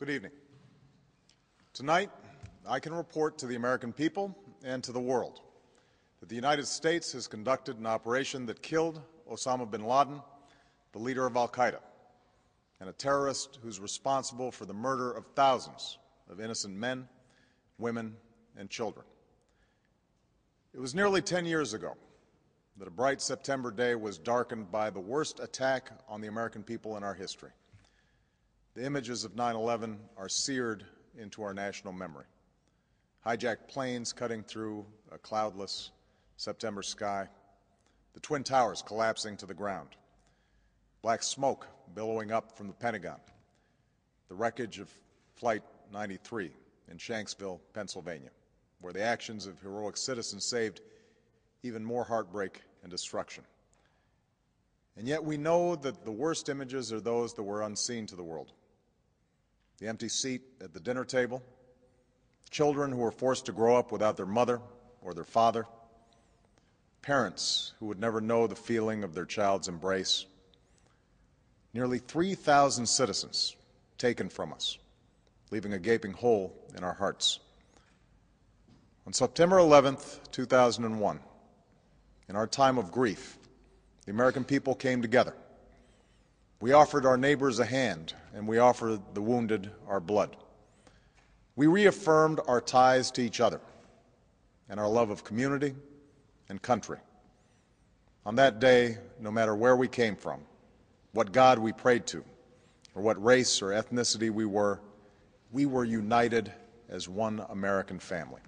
Good evening. Tonight, I can report to the American people and to the world that the United States has conducted an operation that killed Osama bin Laden, the leader of al-Qaeda, and a terrorist who's responsible for the murder of thousands of innocent men, women, and children. It was nearly 10 years ago that a bright September day was darkened by the worst attack on the American people in our history. The images of 9/11 are seared into our national memory. Hijacked planes cutting through a cloudless September sky, the Twin Towers collapsing to the ground, black smoke billowing up from the Pentagon, the wreckage of Flight 93 in Shanksville, Pennsylvania, where the actions of heroic citizens saved even more heartbreak and destruction. And yet we know that the worst images are those that were unseen to the world. The empty seat at the dinner table, children who were forced to grow up without their mother or their father, parents who would never know the feeling of their child's embrace, nearly 3,000 citizens taken from us, leaving a gaping hole in our hearts. On September 11th, 2001, in our time of grief, the American people came together. We offered our neighbors a hand, and we offered the wounded our blood. We reaffirmed our ties to each other and our love of community and country. On that day, no matter where we came from, what God we prayed to, or what race or ethnicity we were united as one American family.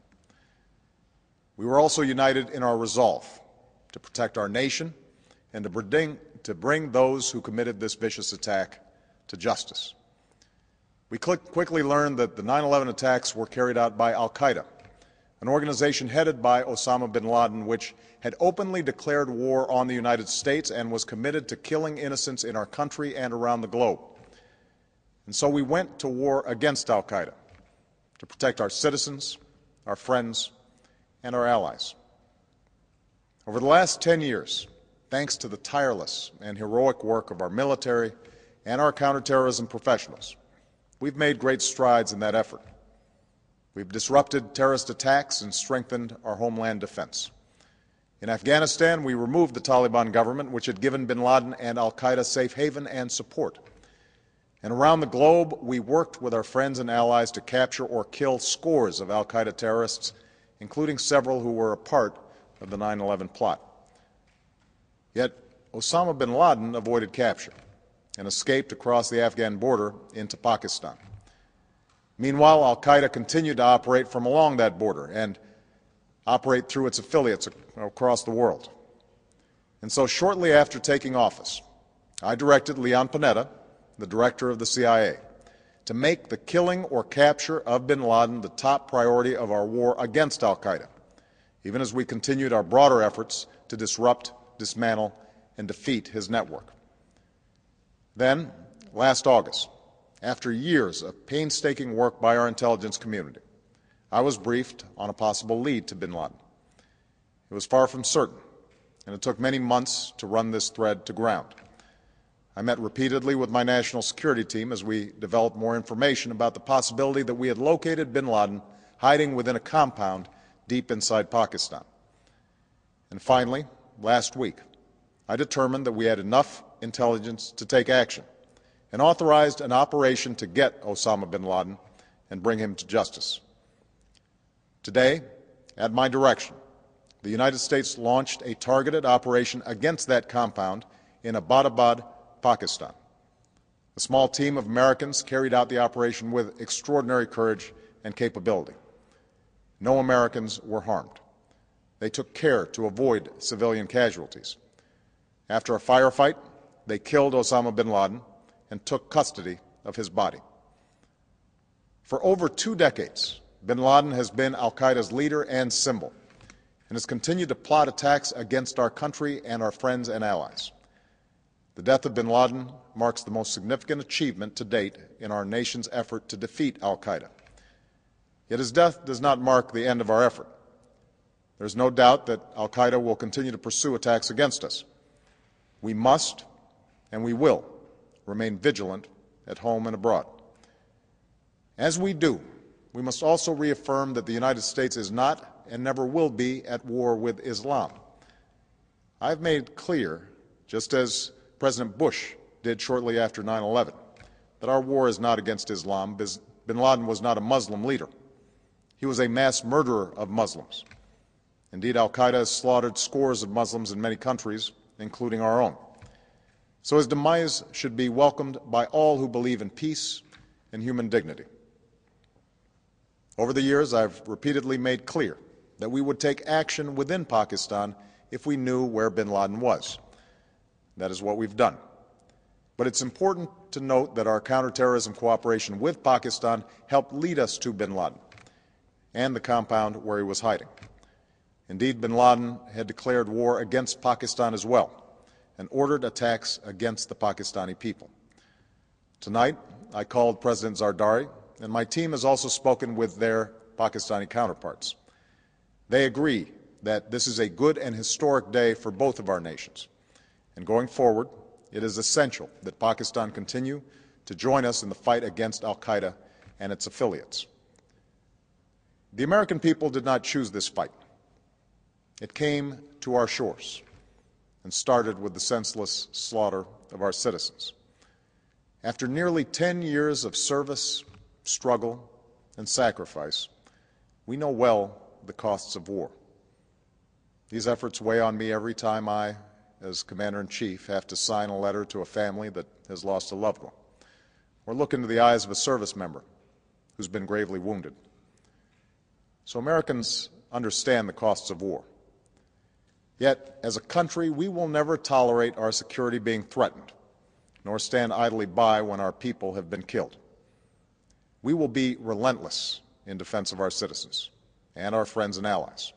We were also united in our resolve to protect our nation and to bring those who committed this vicious attack to justice. We quickly learned that the 9/11 attacks were carried out by al-Qaeda, an organization headed by Osama bin Laden, which had openly declared war on the United States and was committed to killing innocents in our country and around the globe. And so we went to war against al-Qaeda to protect our citizens, our friends, and our allies. Over the last 10 years, thanks to the tireless and heroic work of our military and our counterterrorism professionals, we've made great strides in that effort. We've disrupted terrorist attacks and strengthened our homeland defense. In Afghanistan, we removed the Taliban government, which had given bin Laden and al-Qaeda safe haven and support. And around the globe, we worked with our friends and allies to capture or kill scores of al-Qaeda terrorists, including several who were a part of the 9/11 plot. Yet Osama bin Laden avoided capture and escaped across the Afghan border into Pakistan. Meanwhile, al-Qaeda continued to operate from along that border and operate through its affiliates across the world. And so shortly after taking office, I directed Leon Panetta, the director of the CIA, to make the killing or capture of bin Laden the top priority of our war against al-Qaeda, even as we continued our broader efforts to disrupt, dismantle, and defeat his network. Then, last August, after years of painstaking work by our intelligence community, I was briefed on a possible lead to bin Laden. It was far from certain, and it took many months to run this thread to ground. I met repeatedly with my national security team as we developed more information about the possibility that we had located bin Laden hiding within a compound deep inside Pakistan. And finally, last week, I determined that we had enough intelligence to take action and authorized an operation to get Osama bin Laden and bring him to justice. Today, at my direction, the United States launched a targeted operation against that compound in Abbottabad, Pakistan. A small team of Americans carried out the operation with extraordinary courage and capability. No Americans were harmed. They took care to avoid civilian casualties. After a firefight, they killed Osama bin Laden and took custody of his body. For over 2 decades, bin Laden has been al-Qaeda's leader and symbol, and has continued to plot attacks against our country and our friends and allies. The death of bin Laden marks the most significant achievement to date in our nation's effort to defeat al-Qaeda. Yet his death does not mark the end of our effort. There is no doubt that al-Qaeda will continue to pursue attacks against us. We must and we will remain vigilant at home and abroad. As we do, we must also reaffirm that the United States is not and never will be at war with Islam. I've made clear, just as President Bush did shortly after 9/11, that our war is not against Islam. Bin Laden was not a Muslim leader. He was a mass murderer of Muslims. Indeed, al-Qaeda has slaughtered scores of Muslims in many countries, including our own. So his demise should be welcomed by all who believe in peace and human dignity. Over the years, I've repeatedly made clear that we would take action within Pakistan if we knew where bin Laden was. That is what we've done. But it's important to note that our counterterrorism cooperation with Pakistan helped lead us to bin Laden and the compound where he was hiding. Indeed, bin Laden had declared war against Pakistan as well and ordered attacks against the Pakistani people. Tonight, I called President Zardari, and my team has also spoken with their Pakistani counterparts. They agree that this is a good and historic day for both of our nations. And going forward, it is essential that Pakistan continue to join us in the fight against al-Qaeda and its affiliates. The American people did not choose this fight. It came to our shores and started with the senseless slaughter of our citizens. After nearly 10 years of service, struggle, and sacrifice, we know well the costs of war. These efforts weigh on me every time I, as Commander-in-Chief, have to sign a letter to a family that has lost a loved one, or look into the eyes of a service member who's been gravely wounded. So Americans understand the costs of war. Yet, as a country, we will never tolerate our security being threatened, nor stand idly by when our people have been killed. We will be relentless in defense of our citizens and our friends and allies.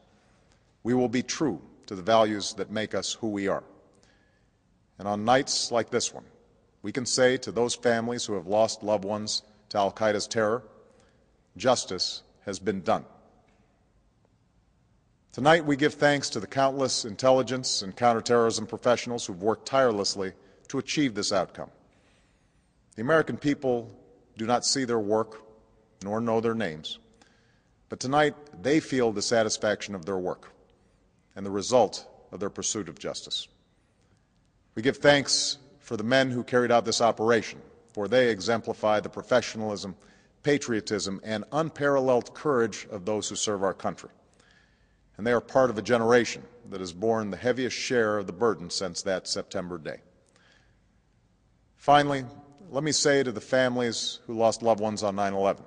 We will be true to the values that make us who we are. And on nights like this one, we can say to those families who have lost loved ones to al-Qaeda's terror, justice has been done. Tonight, we give thanks to the countless intelligence and counterterrorism professionals who've worked tirelessly to achieve this outcome. The American people do not see their work nor know their names, but tonight they feel the satisfaction of their work and the result of their pursuit of justice. We give thanks for the men who carried out this operation, for they exemplify the professionalism, patriotism, and unparalleled courage of those who serve our country. And they are part of a generation that has borne the heaviest share of the burden since that September day. Finally, let me say to the families who lost loved ones on 9/11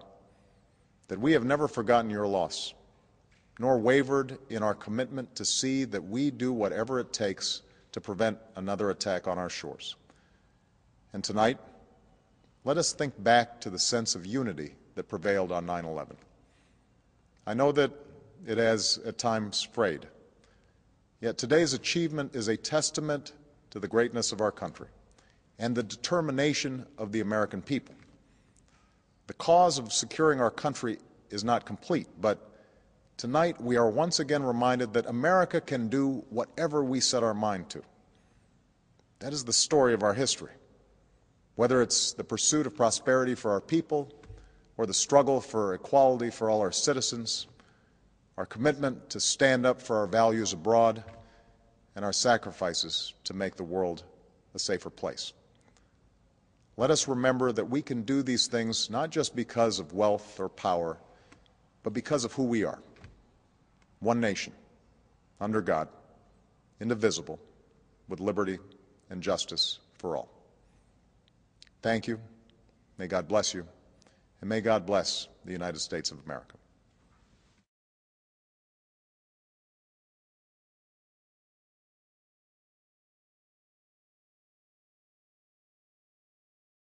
that we have never forgotten your loss, nor wavered in our commitment to see that we do whatever it takes to prevent another attack on our shores. And tonight, let us think back to the sense of unity that prevailed on 9/11. I know that it has at times frayed, yet today's achievement is a testament to the greatness of our country and the determination of the American people. The cause of securing our country is not complete, but tonight we are once again reminded that America can do whatever we set our mind to. That is the story of our history. Whether it's the pursuit of prosperity for our people or the struggle for equality for all our citizens, our commitment to stand up for our values abroad, and our sacrifices to make the world a safer place. Let us remember that we can do these things not just because of wealth or power, but because of who we are. One nation, under God, indivisible, with liberty and justice for all. Thank you. May God bless you, and may God bless the United States of America.